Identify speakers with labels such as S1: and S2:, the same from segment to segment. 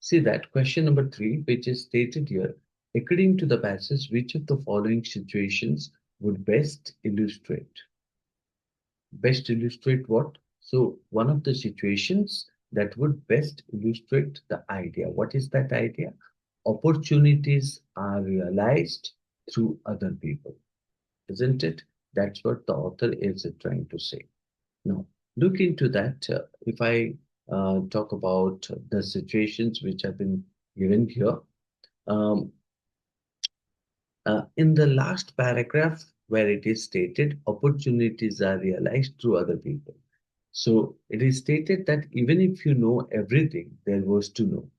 S1: See that question number three, which is stated here, according to the passage, which of the following situations would best illustrate what? So one of the situations that would best illustrate the idea. What is that idea? Opportunities are realized through other people, isn't it? That's what the author is trying to say. Now, look into that. If I talk about the situations which have been given here, um, in the last paragraph where it is stated, opportunities are realized through other people. So it is stated that even if you know everything, there was to know,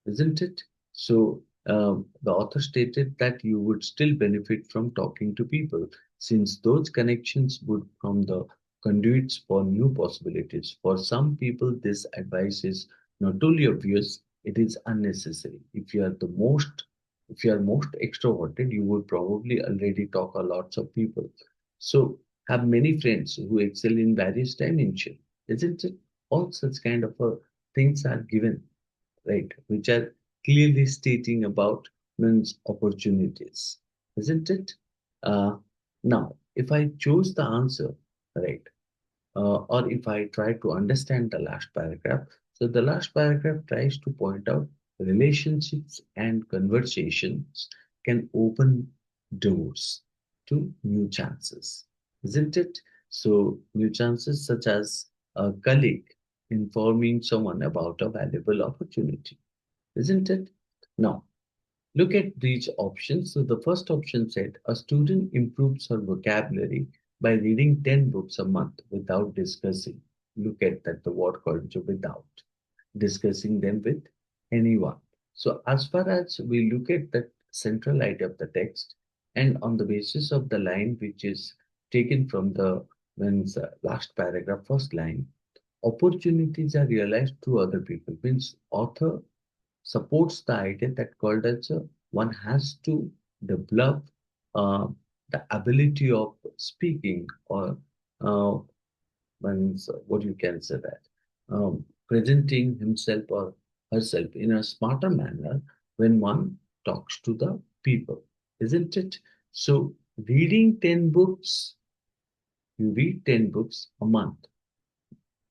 S1: isn't it? So the author stated that you would still benefit from talking to people, since those connections would become the conduits for new possibilities. For some people, this advice is not only obvious, it is unnecessary. If you are most extroverted, you would probably already talk a lots of people. So have many friends who excel in various dimensions, isn't it? All such kind of things are given, right, which are clearly stating about men's opportunities, isn't it? Uh, Now, if I choose the answer, right, or if I try to understand the last paragraph, so the last paragraph tries to point out relationships and conversations can open doors to new chances, isn't it? So, new chances such as a colleague informing someone about a valuable opportunity, isn't it? Now, look at these options. So the first option said a student improves her vocabulary by reading 10 books a month without discussing. Look at that, the word called without discussing them with anyone. So as far as we look at the central idea of the text, and on the basis of the line which is taken from the last paragraph, first line, opportunities are realized through other people. Means author supports the idea that called as one has to develop uh, the ability of speaking, or uh, one's what you can say that presenting himself or herself in a smarter manner when one talks to the people, isn't it? So reading 10 books, you read 10 books a month,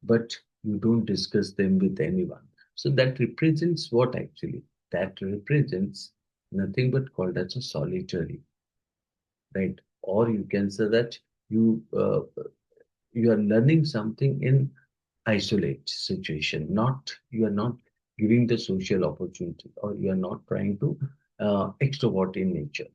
S1: but you don't discuss them with anyone. So that represents what actually? That represents nothing but called as a solitary, right? Or you can say that you you are learning something in isolate situation. Not you are not giving the social opportunity, or you are not trying to extrovert in nature.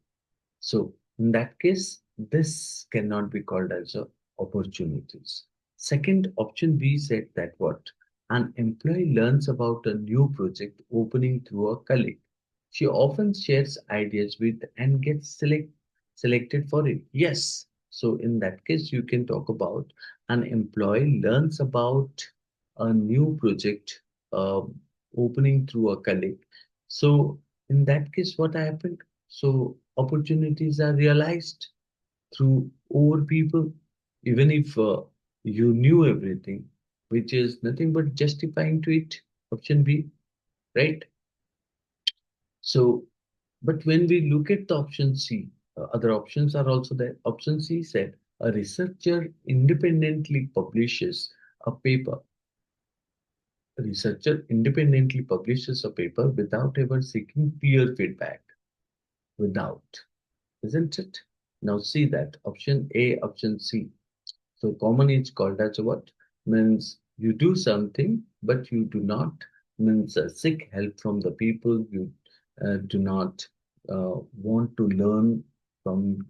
S1: So in that case, this cannot be called as a opportunities. Second option B said that what an employee learns about a new project opening through a colleague. She often shares ideas with and gets selected for it. Yes. So in that case, you can talk about an employee learns about a new project uh, opening through a colleague. So in that case, what happened? So opportunities are realized through over people, even if you knew everything, which is nothing but justifying to it. Option B, right? So, but when we look at the option C, other options are also there. Option C said a researcher independently publishes a paper. A researcher independently publishes a paper without ever seeking peer feedback. Without, isn't it? Now see that option A, option C. So common is called as what? Means you do something, but you do not means seek help from the people. You do not want to learn from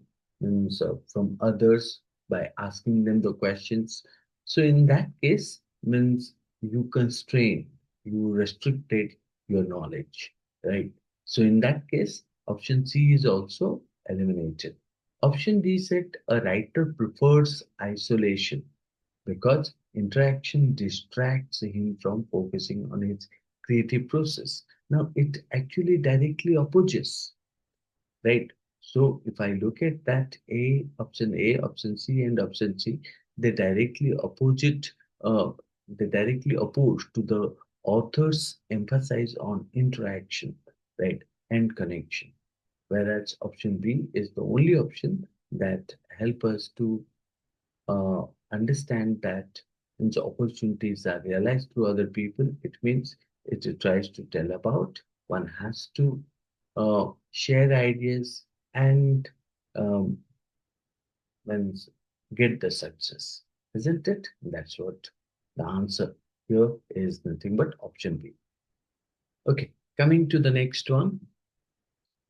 S1: from others by asking them the questions. So in that case, means you constrain, you restricted your knowledge, right? So in that case, option C is also eliminated. Option D said a writer prefers isolation because interaction distracts him from focusing on his creative process. Now, it actually directly opposes, right? So, if I look at that A, option C, and option C, they directly opposite, they directly oppose to the Authors emphasize on interaction, right, and connection, whereas option B is the only option that help us to uh, understand that means opportunities are realized through other people. It means it tries to tell about one has to share ideas and um, means get the success, isn't it? That's what the answer here is nothing but option B. Okay, coming to the next one.